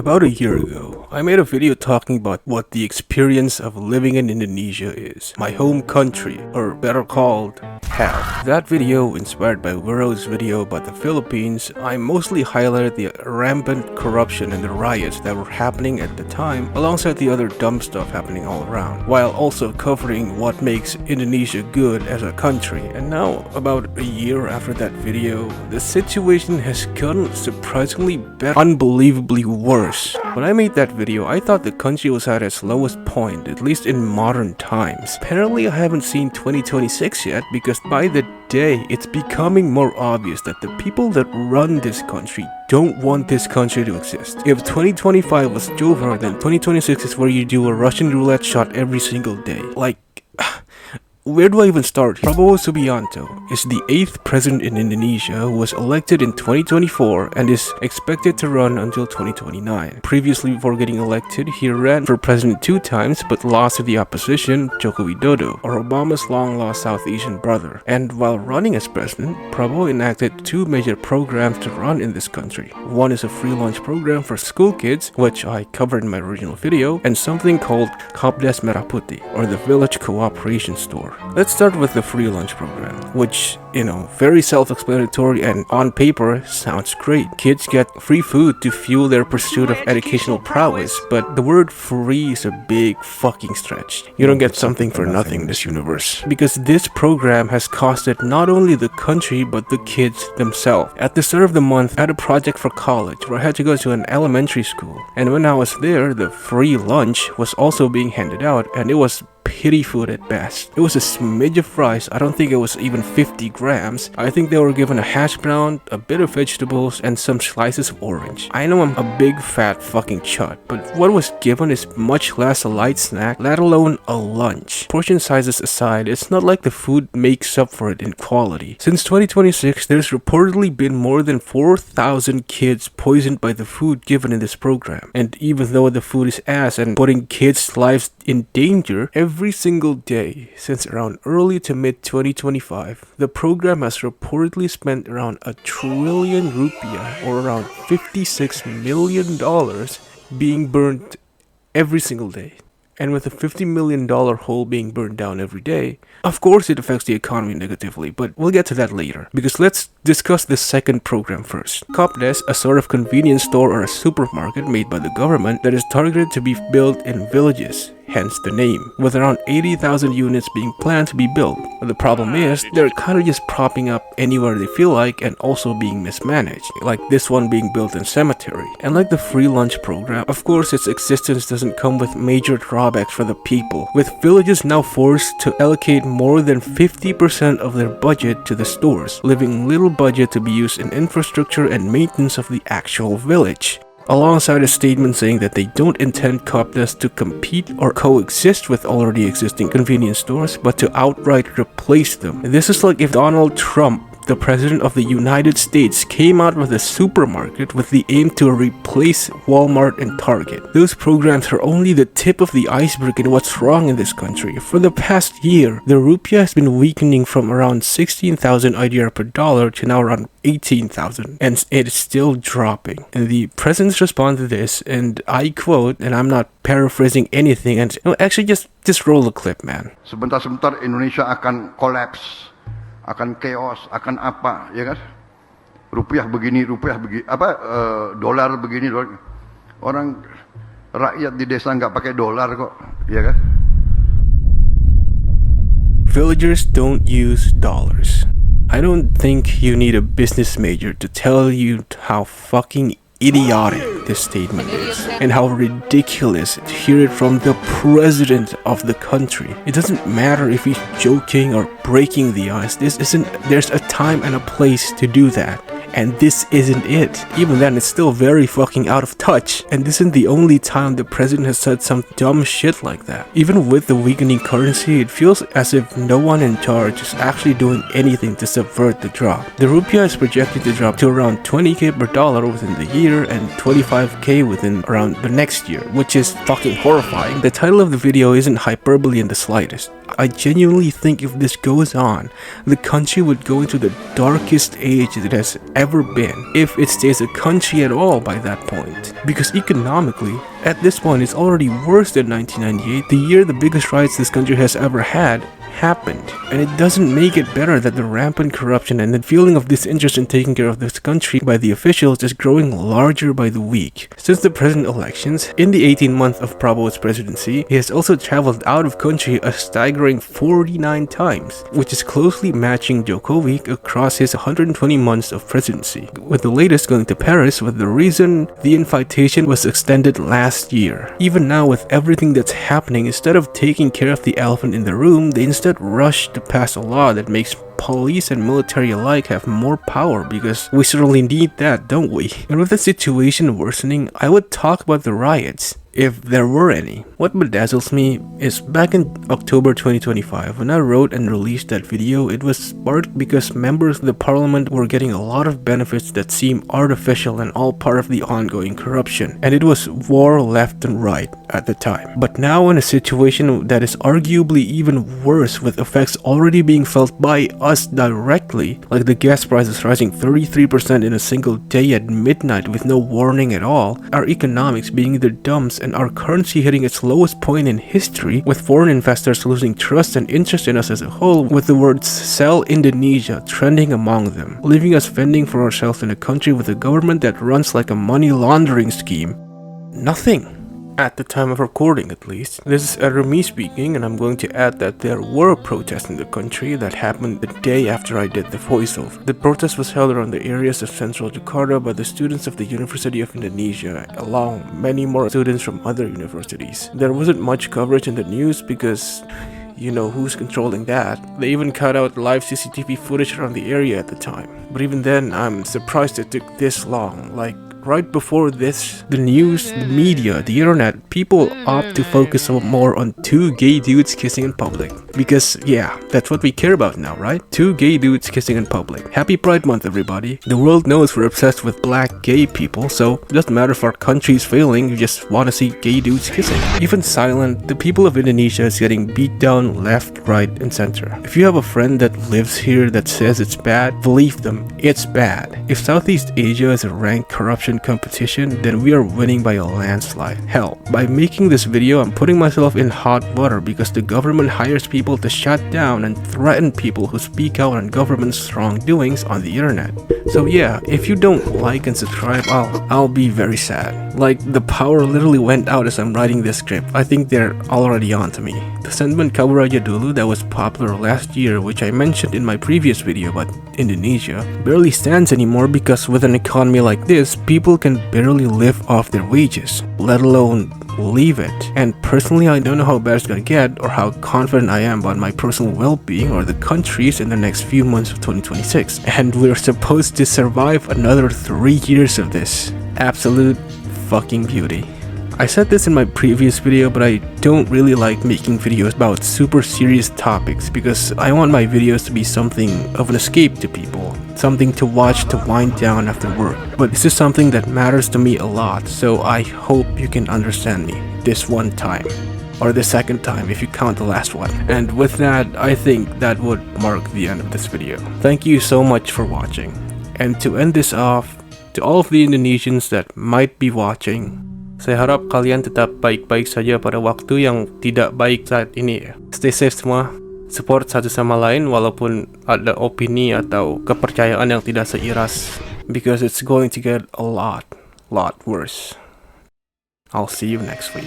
About a year ago, I made a video talking about what the experience of living in Indonesia is, my home country, or better called, hell. That video, inspired by Wiro's video about the Philippines, I mostly highlighted the rampant corruption and the riots that were happening at the time, alongside the other dumb stuff happening all around, while also covering what makes Indonesia good as a country. And now, about a year after that video, the situation has gotten surprisingly better, unbelievably worse. When I made that video, I thought the country was at its lowest point, at least in modern times. Apparently I haven't seen 2026 yet, because by the day, it's becoming more obvious that the people that run this country don't want this country to exist. If 2025 was over, then 2026 is where you do a Russian roulette shot every single day. Like, where do I even start? Prabowo Subianto is the 8th president in Indonesia who was elected in 2024 and is expected to run until 2029. Previously, before getting elected, he ran for president 2 times but lost to the opposition, Joko Widodo, or Obama's long-lost South Asian brother. And while running as president, Prabowo enacted 2 major programs to run in this country. One is a free lunch program for school kids, which I covered in my original video, and something called Kopdes Merah Putih, or the Village Cooperation Store. Let's start with the free lunch program, which, very self-explanatory and on paper sounds great. Kids get free food to fuel their pursuit of educational prowess, but the word free is a big fucking stretch. You don't get something for nothing in this universe, because this program has costed not only the country but the kids themselves. At the start of the month, I had a project for college where I had to go to an elementary school, and when I was there, the free lunch was also being handed out, and it was pity food at best. It was a smidge of fries. I don't think it was even 50 grams. I think they were given a hash brown, a bit of vegetables, and some slices of orange. I know I'm a big fat fucking chud, but what was given is much less a light snack, let alone a lunch. Portion sizes aside, it's not like the food makes up for it in quality. Since 2026, there's reportedly been more than 4,000 kids poisoned by the food given in this program. And even though the food is ass and putting kids' lives in danger, every single day since around early to mid 2025, the program has reportedly spent around 1 trillion rupiah, or around $56 million, being burnt every single day. And with a $50 million hole being burned down every day, of course it affects the economy negatively, but we'll get to that later, because let's discuss the second program first. Kopdes, a sort of convenience store or a supermarket made by the government that is targeted to be built in villages, hence the name, with around 80,000 units being planned to be built. But the problem is, they're kind of just propping up anywhere they feel like and also being mismanaged, like this one being built in cemetery. And like the free lunch program, of course its existence doesn't come with major drawbacks for the people, with villages now forced to allocate more than 50% of their budget to the stores, leaving little budget to be used in infrastructure and maintenance of the actual village. Alongside a statement saying that they don't intend Kopdes to compete or coexist with already existing convenience stores, but to outright replace them. This is like if Donald Trump, the president of the United States, came out with a supermarket with the aim to replace Walmart and Target. Those programs are only the tip of the iceberg in what's wrong in this country. For the past year, the rupiah has been weakening from around 16,000 IDR per dollar to now around 18,000, and it is still dropping. And the president's response to this, and I quote, and I'm not paraphrasing anything, and actually just roll the clip, man. Sebentar-sebentar Indonesia akan collapse, akan chaos, akan apa, ya kan? Rupiah begini, dolar begini, orang rakyat di desa nggak pakai dolar kok, ya kan? Villagers don't use dollars. I don't think you need a business major to tell you how fucking idiotic this statement is, and how ridiculous to hear it from the president of the country. It doesn't matter if he's joking or breaking the ice. There's a time and a place to do that. And this isn't it. Even then, it's still very fucking out of touch. And this isn't the only time the president has said some dumb shit like that. Even with the weakening currency, it feels as if no one in charge is actually doing anything to subvert the drop. The rupiah is projected to drop to around 20k per dollar within the year and 25k within around the next year, which is fucking horrifying. The title of the video isn't hyperbole in the slightest. I genuinely think if this goes on, the country would go into the darkest age it has ever been, if it stays a country at all by that point. Because economically, at this point it's already worse than 1998, the year the biggest riots this country has ever had happened. And it doesn't make it better that the rampant corruption and the feeling of disinterest in taking care of this country by the officials is growing larger by the week. Since the present elections, in the 18 months of Prabowo's presidency, he has also traveled out of country a staggering 49 times, which is closely matching Jokowi across his 120 months of presidency, with the latest going to Paris with the reason the invitation was extended last year. Even now, with everything that's happening, instead of taking care of the elephant in the room, they instead rush to pass a law that makes police and military alike have more power, because we certainly need that, don't we? And with the situation worsening, I would talk about the riots, if there were any. What bedazzles me is back in October 2025, when I wrote and released that video, it was sparked because members of the parliament were getting a lot of benefits that seem artificial and all part of the ongoing corruption. And it was war left and right at the time. But now in a situation that is arguably even worse, with effects already being felt by us directly, like the gas prices rising 33% in a single day at midnight with no warning at all, our economics being in the dumps, and our currency hitting its lowest point in history, with foreign investors losing trust and interest in us as a whole, with the words "sell Indonesia" trending among them, leaving us fending for ourselves in a country with a government that runs like a money laundering scheme. Nothing. At the time of recording, at least. This is Remy speaking, and I'm going to add that there were protests in the country that happened the day after I did the voiceover. The protest was held around the areas of central Jakarta by the students of the University of Indonesia, along many more students from other universities. There wasn't much coverage in the news because you know who's controlling that. They even cut out live CCTV footage around the area at the time. But even then, I'm surprised it took this long. Like, right before this, the news, the media, the internet, people opt to focus more on two gay dudes kissing in public. Because, yeah, that's what we care about now, right? Two gay dudes kissing in public. Happy Pride Month, everybody. The world knows we're obsessed with black gay people, so it doesn't matter if our country's failing, you just want to see gay dudes kissing. Even silent, the people of Indonesia is getting beat down left, right, and center. If you have a friend that lives here that says it's bad, believe them, it's bad. If Southeast Asia is a ranked corruption competition, then we are winning by a landslide. Hell, by making this video, I'm putting myself in hot water because the government hires people to shut down and threaten people who speak out on government's wrongdoings on the internet. So yeah, if you don't like and subscribe, I'll be very sad. Like, the power literally went out as I'm writing this script. I think they're already on to me. The sentiment Kabur Aja Dulu that was popular last year, which I mentioned in my previous video about Indonesia, barely stands anymore because with an economy like this, people can barely live off their wages, let alone leave it. And personally, I don't know how bad it's gonna get or how confident I am about my personal well-being or the country's in the next few months of 2026. And we're supposed to survive another 3 years of this. Absolute fucking beauty. I said this in my previous video, but I don't really like making videos about super serious topics because I want my videos to be something of an escape to people, something to watch to wind down after work. But this is something that matters to me a lot, so I hope you can understand me this one time. Or the second time if you count the last one. And with that, I think that would mark the end of this video. Thank you so much for watching. And to end this off, to all of the Indonesians that might be watching, saya harap kalian tetap baik-baik saja pada waktu yang tidak baik saat ini ya. Stay safe semua, support satu sama lain walaupun ada opini atau kepercayaan yang tidak seiras, because it's going to get a lot worse. I'll see you next week.